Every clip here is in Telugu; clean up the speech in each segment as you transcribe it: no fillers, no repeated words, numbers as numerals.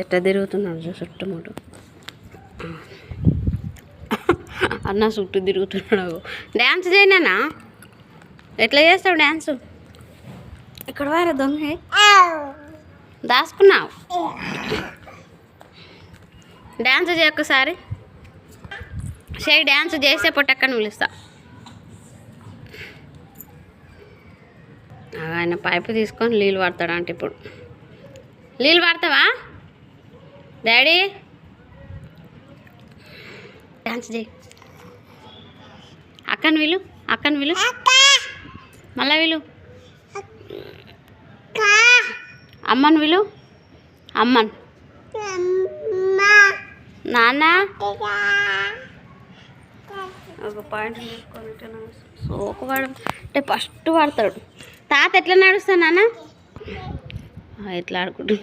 ఎట్లా తిరుగుతున్నాడు చుట్టుముట్టు అన్న చుట్టూ తిరుగుతున్నాడు. డ్యాన్స్ చేయనా? ఎట్లా చేస్తావు డ్యాన్సు? ఇక్కడ వారా దొంగ దాచుకున్నావు. డ్యాన్స్ చేయ ఒక్కసారి. చేయి డ్యాన్స్ చేసే పొట్టక్కని పిలుస్తా. ఆయన పైపు తీసుకొని నీళ్ళు పడతాడంటే ఇప్పుడు. నీళ్ళు పడతావా డాడీ? డ్యాన్స్ చేయి. అక్కని విలు, అక్కని విలు, మళ్ళా విలు. అమ్మను విలు, అమ్మను. నాన్న ఒక పాయింట్ తీసుకొని సోకు వాడు అంటే ఫస్ట్ వాడతాడు. తాత ఎట్లా నడుస్తాడు నాన్న? ఎట్లా ఆడుకుంటూ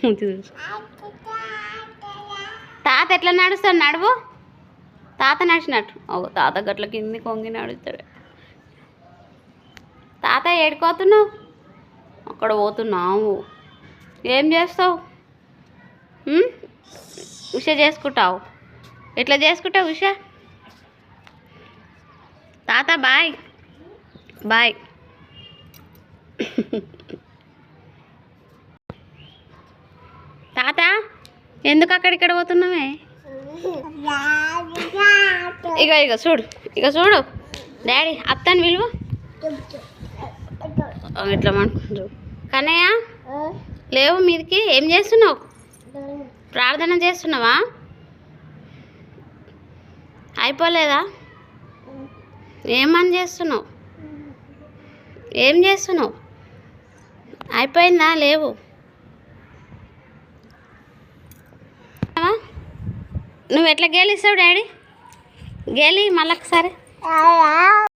తాత ఎట్లా నడుస్తాడు? నడువు. తాత నడిచినట్టు. ఒక తాత గట్ల కింది కొంగి నడుస్తాడు. తాత ఏడుకోతున్నావు? అక్కడ పోతున్నావు. ఏం చేస్తావు? ఉష చేసుకుంటావు. ఎట్లా చేసుకుంటావు ఉష? తాత బాయ్ బాయ్. తాత ఎందుకు అక్కడిక్కడ పోతున్నావే? ఇక ఇక చూడు, ఇక చూడు డాడీ అత్తని విలువ. ఇట్లా అనుకుంటు కన్నయ్య లేవు మీదికి. ఏం చేస్తున్నావు? ప్రార్థన చేస్తున్నావా? అయిపోలేదా? ఏమని చేస్తున్నావు? ఏం చేస్తున్నావు? అయిపోయిందా? లేవు. నువ్వు ఎట్లా గేలిస్తావు డాడీ? గేలి మళ్ళీ ఒకసారి.